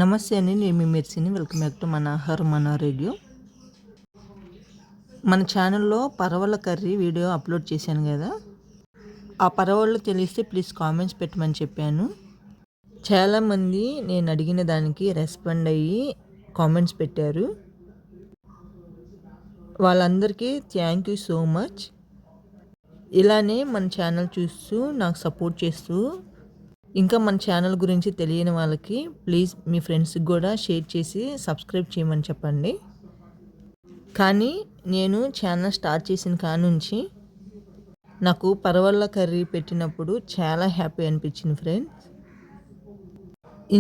నమస్తే అండి, నేను మీ మెర్సీని. వెల్కమ్ బ్యాక్ టు మన ఆహారం మన రేడియో. మన ఛానల్లో పరవళ్ళ కర్రీ వీడియో అప్లోడ్ చేశాను కదా. ఆ పరవళ్ళు తెలిస్తే ప్లీజ్ కామెంట్స్ పెట్టమని చెప్పాను. చాలామంది నేను అడిగిన దానికి రెస్పాండ్ అయ్యి కామెంట్స్ పెట్టారు. వాళ్ళందరికీ థ్యాంక్ యూ సో మచ్. ఇలానే మన ఛానల్ చూస్తూ నాకు సపోర్ట్ చేస్తూ, ఇంకా మన ఛానల్ గురించి తెలియని వాళ్ళకి ప్లీజ్ మీ ఫ్రెండ్స్కి కూడా షేర్ చేసి సబ్స్క్రైబ్ చేయమని చెప్పండి. కానీ నేను ఛానల్ స్టార్ట్ చేసిన కానుంచి నాకు పరవళ్ళ కర్రీ పెట్టినప్పుడు చాలా హ్యాపీ అనిపించింది ఫ్రెండ్స్.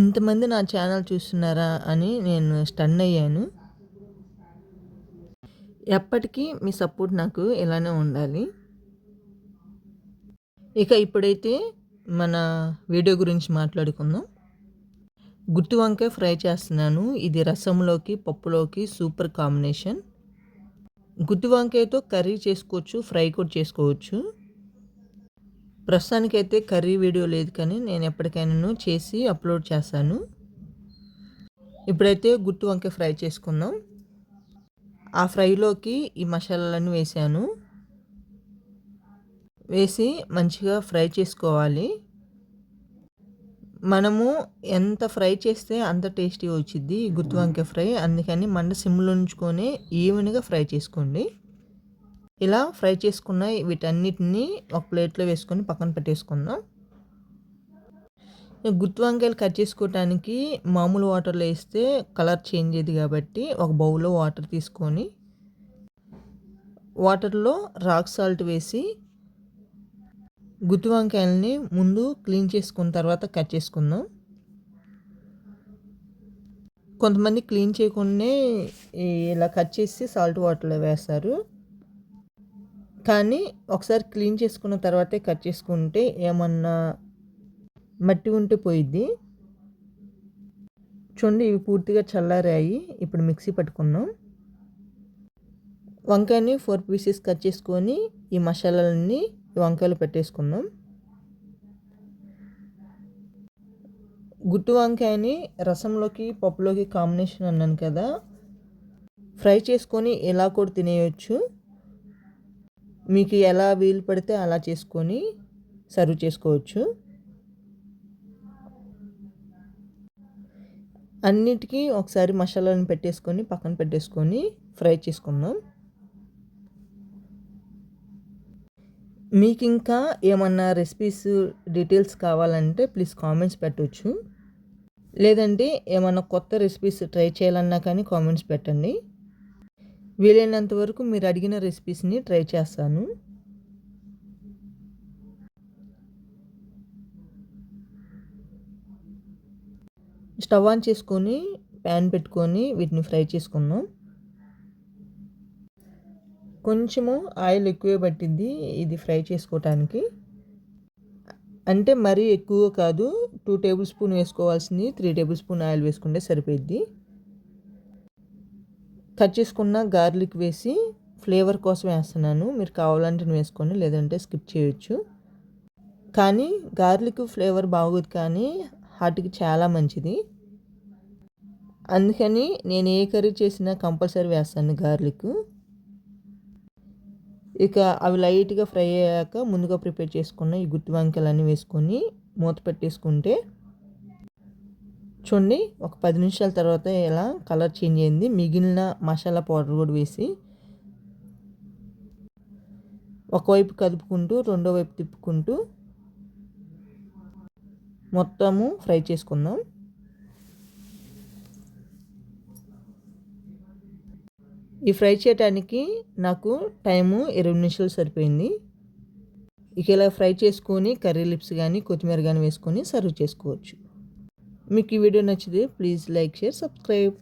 ఇంతమంది నా ఛానల్ చూస్తున్నారా అని నేను స్టన్ అయ్యాను. ఎప్పటికీ మీ సపోర్ట్ నాకు ఇలానే ఉండాలి. ఇక ఇప్పుడైతే మన వీడియో గురించి మాట్లాడుకుందాం. గుత్తి వంకాయ ఫ్రై చేస్తున్నాను. ఇది రసంలోకి పప్పులోకి సూపర్ కాంబినేషన్. గుత్తి వంకాయతో కర్రీ చేసుకోవచ్చు, ఫ్రై కూడా చేసుకోవచ్చు. ప్రస్తుతానికైతే కర్రీ వీడియో లేదు, కానీ నేను ఎప్పటికైనా చేసి అప్లోడ్ చేస్తాను. ఇప్పుడైతే గుత్తి వంకాయ ఫ్రై చేసుకుందాం. ఆ ఫ్రైలోకి ఈ మసాలాలన్నీ వేసి మంచిగా ఫ్రై చేసుకోవాలి. మనము ఎంత ఫ్రై చేస్తే అంత టేస్టీ వచ్చింది గుత్తి వంకాయ ఫ్రై. అందుకని మంట సిమ్లో ఉంచుకొని ఈవెన్గా ఫ్రై చేసుకోండి. ఇలా ఫ్రై చేసుకున్న వీటన్నిటిని ఒక ప్లేట్లో వేసుకొని పక్కన పెట్టేసుకుందాం. గుత్తి వంకాయలు కట్ చేసుకోవటానికి మామూలు వాటర్లో వేస్తే కలర్ చేంజ్ అయ్యేది కాబట్టి ఒక బౌల్లో వాటర్ తీసుకొని వాటర్లో రాక్ సాల్ట్ వేసి గుత్తి వంకాయలని ముందు క్లీన్ చేసుకున్న తర్వాత కట్ చేసుకుందాం. కొంతమంది క్లీన్ చేయకుండానే ఇలా కట్ చేసి సాల్ట్ వాటర్లో వేస్తారు. కానీ ఒకసారి క్లీన్ చేసుకున్న తర్వాతే కట్ చేసుకుంటే ఏమన్నా మట్టి ఉంటే పోయిద్ది. చూడండి, ఇవి పూర్తిగా చల్లారాయి. ఇప్పుడు మిక్సీ పట్టుకుందాం. వంకాయని 4 పీసెస్ కట్ చేసుకొని ఈ మసాలాలన్నీ వంకాయలు పెట్టేసుకుందాం. గుత్తి వంకాయని రసంలోకి పప్పులోకి కాంబినేషన్ అన్నాను కదా, ఫ్రై చేసుకొని ఎలా కూడా తినేయచ్చు. మీకు ఎలా వీలు పడితే అలా చేసుకొని సర్వ్ చేసుకోవచ్చు. అన్నిటికీ ఒకసారి మసాలాలను పెట్టేసుకొని పక్కన పెట్టేసుకొని ఫ్రై చేసుకుందాం. మీకు ఇంకా ఏమన్నా రెసిపీస్ డీటెయిల్స్ కావాలంటే ప్లీజ్ కామెంట్స్ పెట్టవచ్చు. లేదంటే ఏమన్నా కొత్త రెసిపీస్ ట్రై చేయాలన్నా కానీ కామెంట్స్ పెట్టండి. వీలైనంత వరకు మీరు అడిగిన రెసిపీస్ని ట్రై చేస్తాను. స్టవ్ ఆన్ చేసుకొని ప్యాన్ పెట్టుకొని వీటిని ఫ్రై చేసుకుందాం. కొంచెము ఆయిల్ ఎక్కువే పట్టింది ఇది ఫ్రై చేసుకోవటానికి. అంటే మరీ ఎక్కువ కాదు, 2 టేబుల్ స్పూన్ వేసుకోవాల్సింది 3 టేబుల్ స్పూన్ ఆయిల్ వేసుకుంటే సరిపోద్ది. కట్ చేసుకున్న గార్లిక్ వేసి ఫ్లేవర్ కోసం వేస్తున్నాను. మీరు కావాలంటే వేసుకోండి, లేదంటే స్కిప్ చేయొచ్చు. కానీ గార్లిక్ ఫ్లేవర్ బాగోదు, కానీ హార్ట్కి చాలా మంచిది. అందుకని నేను ఏ కర్రీ చేసినా కంపల్సరీ వేస్తాను గార్లిక్. ఇక అవి లైట్గా ఫ్రై అయ్యాక ముందుగా ప్రిపేర్ చేసుకున్న ఈ గుత్తి వంకాయలన్నీ వేసుకొని మూత పెట్టేసుకుంటే చూడండి, ఒక 10 నిమిషాల తర్వాత ఇలా కలర్ చేంజ్ అయింది. మిగిలిన మసాలా పౌడర్ కూడా వేసి ఒకవైపు కదుపుకుంటూ రెండో వైపు తిప్పుకుంటూ మొత్తము ఫ్రై చేసుకుందాం. ఈ ఫ్రై చేయడానికి నాకు టైము 20 నిమిషాలు సరిపోయింది. ఇక ఇలా ఫ్రై చేసుకొని కర్రీ లిప్స్ కానీ కొత్తిమీర కానీ వేసుకొని సర్వ్ చేసుకోవచ్చు. మీకు ఈ వీడియో నచ్చితే ప్లీజ్ లైక్, షేర్, సబ్స్క్రైబ్.